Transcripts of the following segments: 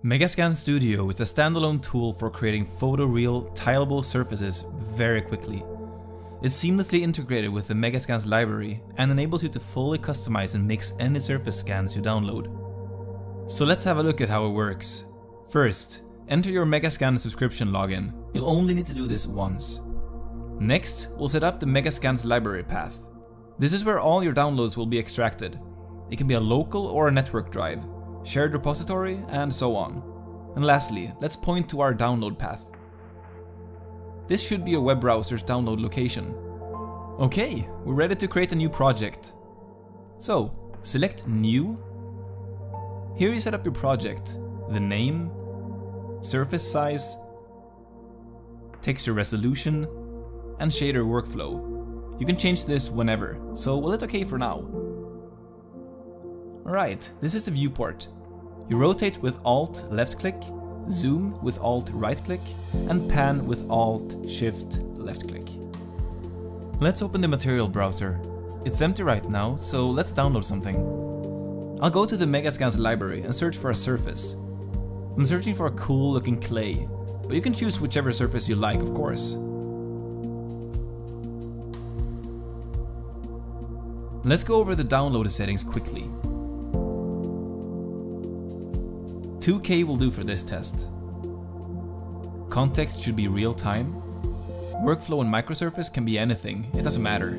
MegaScan Studio is a standalone tool for creating photoreal, tileable surfaces very quickly. It's seamlessly integrated with the Megascans library and enables you to fully customize and mix any surface scans you download. So let's have a look at how it works. First, enter your Megascan subscription login. You'll only need to do this once. Next, we'll set up the Megascans library path. This is where all your downloads will be extracted. It can be a local or a network drive, shared repository, and so on. And lastly, let's point to our download path. This should be your web browser's download location. Okay, we're ready to create a new project. So, select New. Here you set up your project, the name, surface size, texture resolution, and shader workflow. You can change this whenever, so we'll hit OK for now. Alright, this is the viewport. You rotate with Alt left click, zoom with Alt right click, and pan with Alt Shift left click. Let's open the material browser. It's empty right now, so let's download something. I'll go to the Megascans library and search for a surface. I'm searching for a cool looking clay, but you can choose whichever surface you like, of course. Let's go over the download settings quickly. 2K will do for this test. Context should be real time. Workflow and microsurface can be anything, it doesn't matter.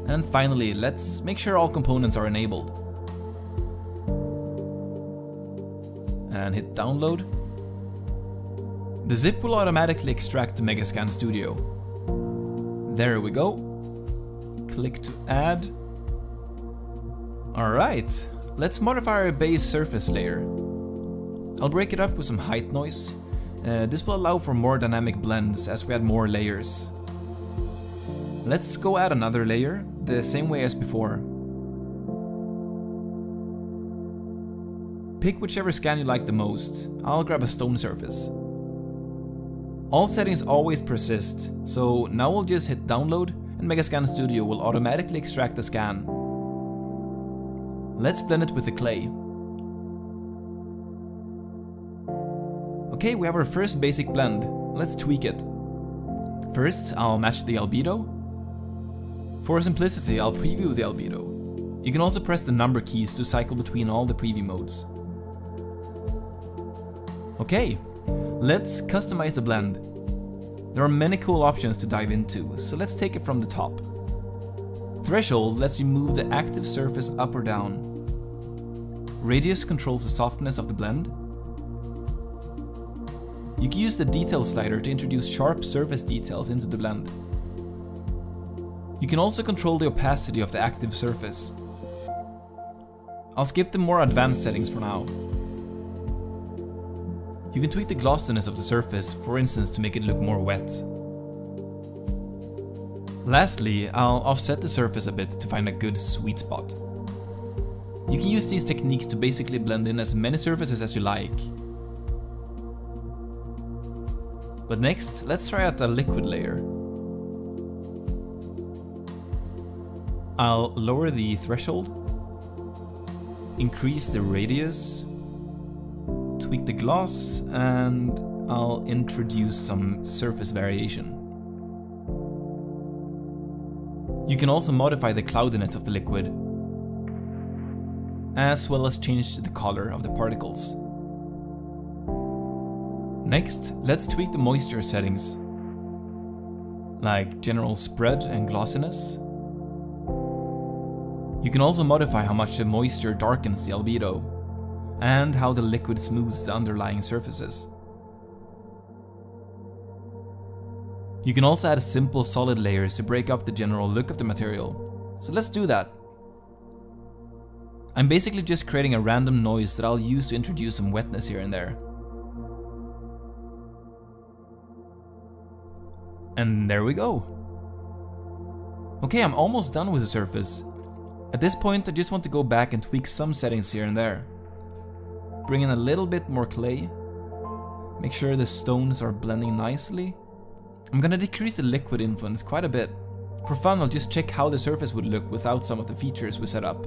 And finally, let's make sure all components are enabled. And hit download. The zip will automatically extract the Megascan Studio. There we go. Click to add. Alright, let's modify our base surface layer. I'll break it up with some height noise. This will allow for more dynamic blends as we add more layers. Let's go add another layer, the same way as before. Pick whichever scan you like the most. I'll grab a stone surface. All settings always persist, so now we'll just hit download and Megascan Studio will automatically extract the scan. Let's blend it with the clay. Okay, we have our first basic blend. Let's tweak it. First, I'll match the albedo. For simplicity, I'll preview the albedo. You can also press the number keys to cycle between all the preview modes. Okay, let's customize the blend. There are many cool options to dive into, so let's take it from the top. Threshold lets you move the active surface up or down. Radius controls the softness of the blend. You can use the detail slider to introduce sharp surface details into the blend. You can also control the opacity of the active surface. I'll skip the more advanced settings for now. You can tweak the glossiness of the surface, for instance, to make it look more wet. Lastly, I'll offset the surface a bit to find a good sweet spot. You can use these techniques to basically blend in as many surfaces as you like. But next, let's try out the liquid layer. I'll lower the threshold, increase the radius, tweak the gloss, and I'll introduce some surface variation. You can also modify the cloudiness of the liquid, as well as change the color of the particles. Next, let's tweak the moisture settings, like general spread and glossiness. You can also modify how much the moisture darkens the albedo, and how the liquid smooths the underlying surfaces. You can also add simple solid layers to break up the general look of the material, so let's do that. I'm basically just creating a random noise that I'll use to introduce some wetness here and there. And there we go. Okay, I'm almost done with the surface. At this point, I just want to go back and tweak some settings here and there. Bring in a little bit more clay. Make sure the stones are blending nicely. I'm gonna decrease the liquid influence quite a bit, For fun, I'll just check how the surface would look without some of the features we set up.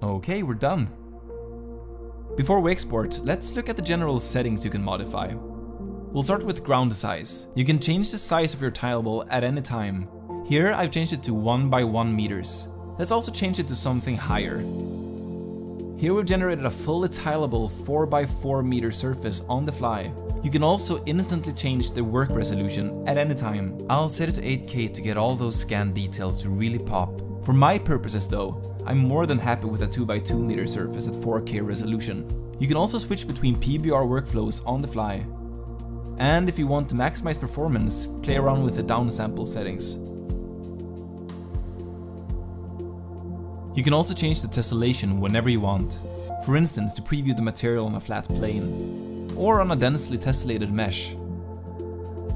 Okay, we're done. Before we export, let's look at the general settings you can modify. We'll start with ground size. You can change the size of your tileable at any time. Here I've changed it to 1 by 1 meters. Let's also change it to something higher. Here we've generated a fully tileable 4 by 4 meter surface on the fly. You can also instantly change the work resolution at any time. I'll set it to 8K to get all those scan details to really pop. For my purposes though, I'm more than happy with a 2 by 2 meter surface at 4K resolution. You can also switch between PBR workflows on the fly. And if you want to maximize performance, play around with the downsample settings. You can also change the tessellation whenever you want. For instance, to preview the material on a flat plane, or on a densely tessellated mesh.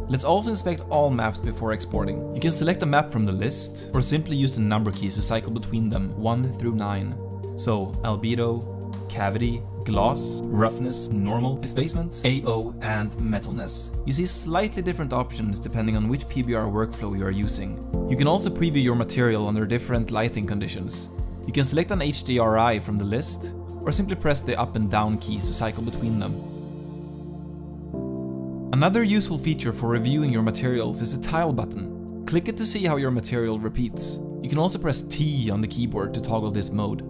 Let's also inspect all maps before exporting. You can select a map from the list, or simply use the number keys to cycle between them 1 through 9. So, albedo, cavity, gloss, roughness, normal, displacement, AO, and metalness. You see slightly different options depending on which PBR workflow you are using. You can also preview your material under different lighting conditions. You can select an HDRI from the list, or simply press the up and down keys to cycle between them. Another useful feature for reviewing your materials is the tile button. Click it to see how your material repeats. You can also press T on the keyboard to toggle this mode.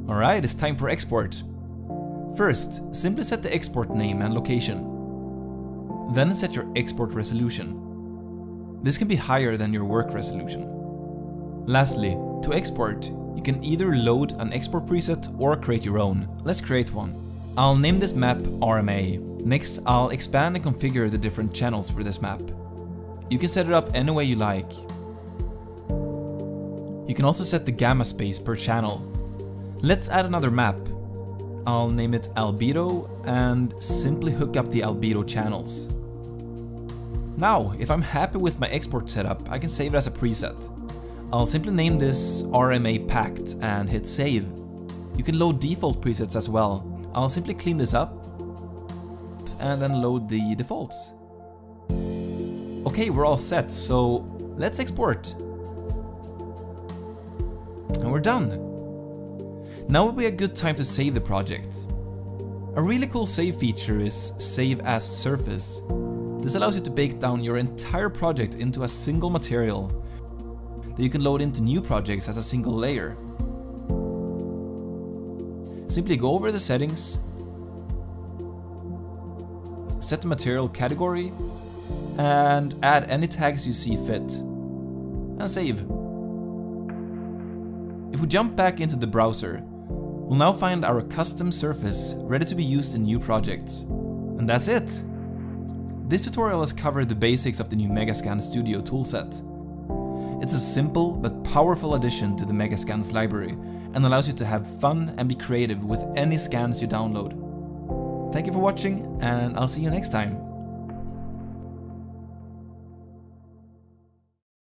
Alright, it's time for export. First, simply set the export name and location. Then set your export resolution. This can be higher than your work resolution. Lastly, to export, you can either load an export preset or create your own. Let's create one. I'll name this map RMA. Next, I'll expand and configure the different channels for this map. You can set it up any way you like. You can also set the gamma space per channel. Let's add another map. I'll name it albedo and simply hook up the albedo channels. Now, if I'm happy with my export setup, I can save it as a preset. I'll simply name this RMA packed and hit save. You can load default presets as well. I'll simply clean this up and then load the defaults. Okay, we're all set, so let's export. And we're done. Now would be a good time to save the project. A really cool save feature is Save as Surface. This allows you to bake down your entire project into a single material that you can load into new projects as a single layer. Simply go over the settings, set the material category, and add any tags you see fit, and save. If we jump back into the browser, we'll now find our custom surface ready to be used in new projects. And that's it! This tutorial has covered the basics of the new Megascan Studio toolset. It's a simple but powerful addition to the Megascans library and allows you to have fun and be creative with any scans you download. Thank you for watching, and I'll see you next time.